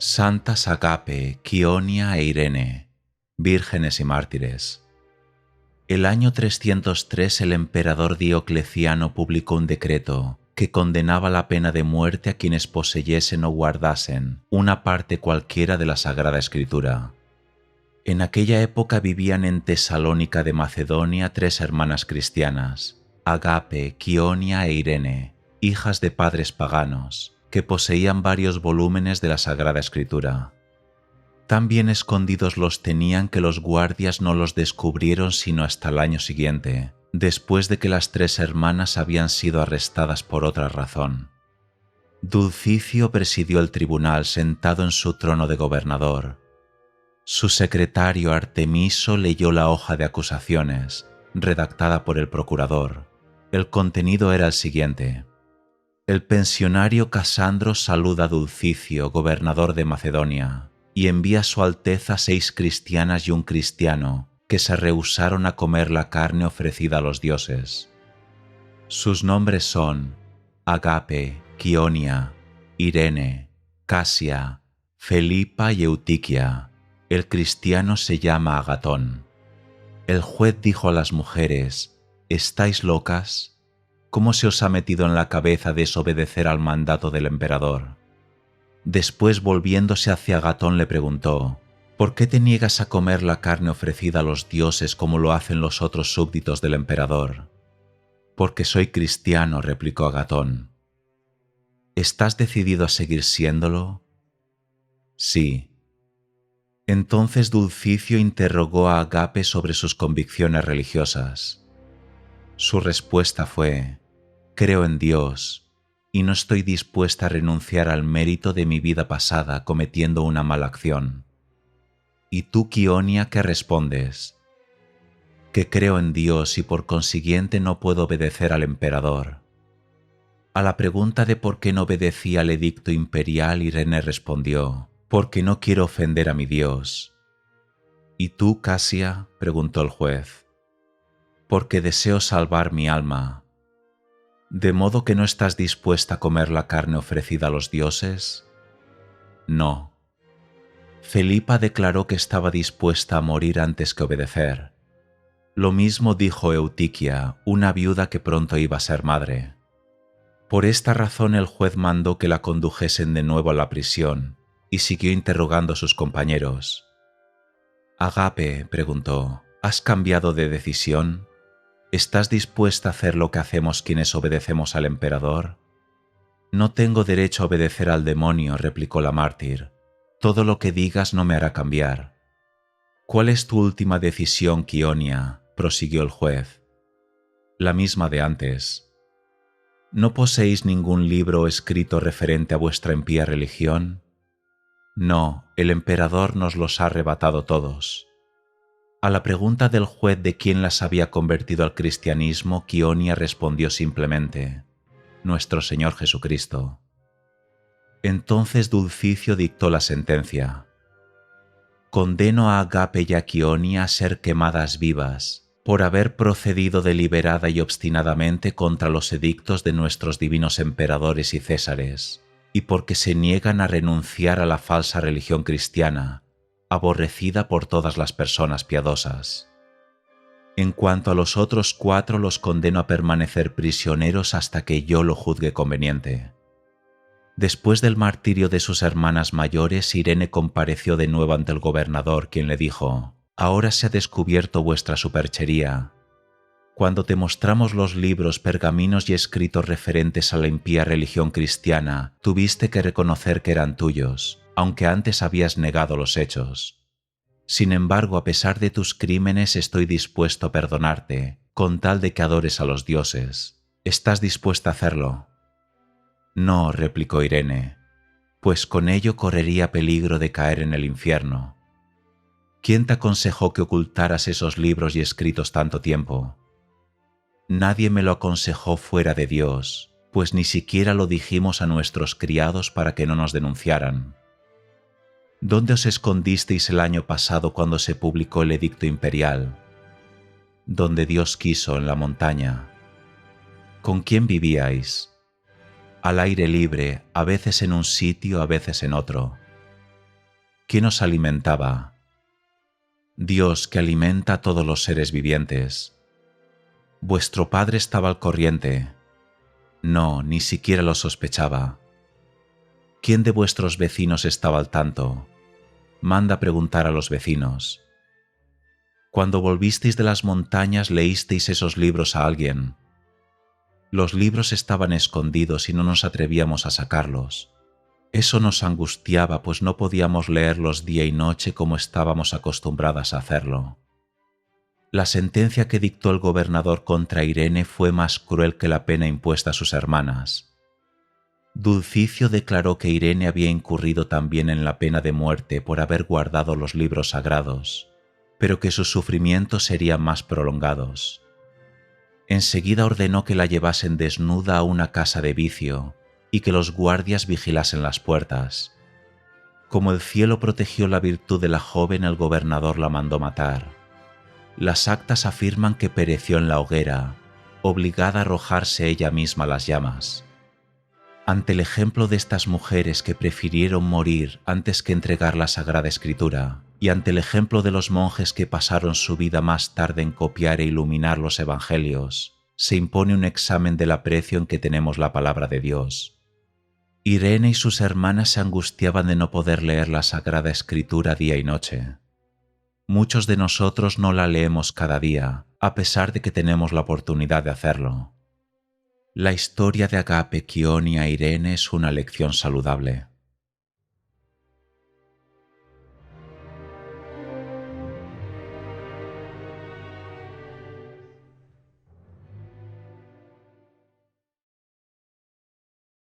Santas Agape, Quionia e Irene, vírgenes y mártires. El año 303 el emperador Diocleciano publicó un decreto que condenaba la pena de muerte a quienes poseyesen o guardasen una parte cualquiera de la Sagrada Escritura. En aquella época vivían en Tesalónica de Macedonia 3 hermanas cristianas, Agape, Quionia e Irene, hijas de padres paganos, que poseían varios volúmenes de la Sagrada Escritura. Tan bien escondidos los tenían que los guardias no los descubrieron sino hasta el año siguiente, después de que las 3 hermanas habían sido arrestadas por otra razón. Dulcicio presidió el tribunal sentado en su trono de gobernador. Su secretario Artemiso leyó la hoja de acusaciones, redactada por el procurador. El contenido era el siguiente: el pensionario Casandro saluda a Dulcicio, gobernador de Macedonia, y envía a su Alteza 6 cristianas y un cristiano que se rehusaron a comer la carne ofrecida a los dioses. Sus nombres son Agape, Quionia, Irene, Casia, Felipa y Eutiquia. El cristiano se llama Agatón. El juez dijo a las mujeres: ¿estáis locas? ¿Cómo se os ha metido en la cabeza desobedecer al mandato del emperador? Después, volviéndose hacia Agatón, le preguntó: ¿por qué te niegas a comer la carne ofrecida a los dioses como lo hacen los otros súbditos del emperador? Porque soy cristiano, replicó Agatón. ¿Estás decidido a seguir siéndolo? Sí. Entonces Dulcicio interrogó a Agape sobre sus convicciones religiosas. Su respuesta fue: creo en Dios, y no estoy dispuesta a renunciar al mérito de mi vida pasada cometiendo una mala acción. ¿Y tú, Quionia, qué respondes? Que creo en Dios y por consiguiente no puedo obedecer al emperador. A la pregunta de por qué no obedecía al edicto imperial, Irene respondió: porque no quiero ofender a mi Dios. ¿Y tú, Casia?, preguntó el juez. Porque deseo salvar mi alma. ¿De modo que no estás dispuesta a comer la carne ofrecida a los dioses? No. Felipa declaró que estaba dispuesta a morir antes que obedecer. Lo mismo dijo Eutiquia, una viuda que pronto iba a ser madre. Por esta razón el juez mandó que la condujesen de nuevo a la prisión y siguió interrogando a sus compañeros. Agape, preguntó, ¿has cambiado de decisión? ¿Estás dispuesta a hacer lo que hacemos quienes obedecemos al emperador? No tengo derecho a obedecer al demonio, replicó la mártir. Todo lo que digas no me hará cambiar. ¿Cuál es tu última decisión, Quionia?, prosiguió el juez. La misma de antes. ¿No poseéis ningún libro escrito referente a vuestra impía religión? No, el emperador nos los ha arrebatado todos. A la pregunta del juez de quién las había convertido al cristianismo, Quionia respondió simplemente: nuestro Señor Jesucristo. Entonces Dulcicio dictó la sentencia: condeno a Agape y a Quionia a ser quemadas vivas por haber procedido deliberada y obstinadamente contra los edictos de nuestros divinos emperadores y césares, y porque se niegan a renunciar a la falsa religión cristiana, aborrecida por todas las personas piadosas. En cuanto a los otros 4, los condeno a permanecer prisioneros hasta que yo lo juzgue conveniente. Después del martirio de sus hermanas mayores, Irene compareció de nuevo ante el gobernador, quien le dijo: ahora se ha descubierto vuestra superchería. Cuando te mostramos los libros, pergaminos y escritos referentes a la impía religión cristiana, tuviste que reconocer que eran tuyos, aunque antes habías negado los hechos. Sin embargo, a pesar de tus crímenes, estoy dispuesto a perdonarte, con tal de que adores a los dioses. ¿Estás dispuesta a hacerlo? No, replicó Irene, pues con ello correría peligro de caer en el infierno. ¿Quién te aconsejó que ocultaras esos libros y escritos tanto tiempo? Nadie me lo aconsejó fuera de Dios, pues ni siquiera lo dijimos a nuestros criados para que no nos denunciaran. ¿Dónde os escondisteis el año pasado cuando se publicó el edicto imperial? Donde Dios quiso, en la montaña. ¿Con quién vivíais? Al aire libre, a veces en un sitio, a veces en otro. ¿quién os alimentaba? Dios, que alimenta a todos los seres vivientes. Vuestro padre estaba al corriente. No, ni siquiera lo sospechaba. ¿Quién de vuestros vecinos estaba al tanto? Manda preguntar a los vecinos. Cuando volvisteis de las montañas, ¿leísteis esos libros a alguien? Los libros estaban escondidos y no nos atrevíamos a sacarlos. Eso nos angustiaba, pues no podíamos leerlos día y noche como estábamos acostumbradas a hacerlo. La sentencia que dictó el gobernador contra Irene fue más cruel que la pena impuesta a sus hermanas. Dulcicio declaró que Irene había incurrido también en la pena de muerte por haber guardado los libros sagrados, pero que sus sufrimientos serían más prolongados. Enseguida ordenó que la llevasen desnuda a una casa de vicio y que los guardias vigilasen las puertas. Como el cielo protegió la virtud de la joven, el gobernador la mandó matar. Las actas afirman que pereció en la hoguera, obligada a arrojarse ella misma a las llamas. Ante el ejemplo de estas mujeres que prefirieron morir antes que entregar la Sagrada Escritura, y ante el ejemplo de los monjes que pasaron su vida más tarde en copiar e iluminar los evangelios, se impone un examen del aprecio en que tenemos la palabra de Dios. Irene y sus hermanas se angustiaban de no poder leer la Sagrada Escritura día y noche. Muchos de nosotros no la leemos cada día, a pesar de que tenemos la oportunidad de hacerlo. La historia de Agape, Quionia e Irene es una lección saludable.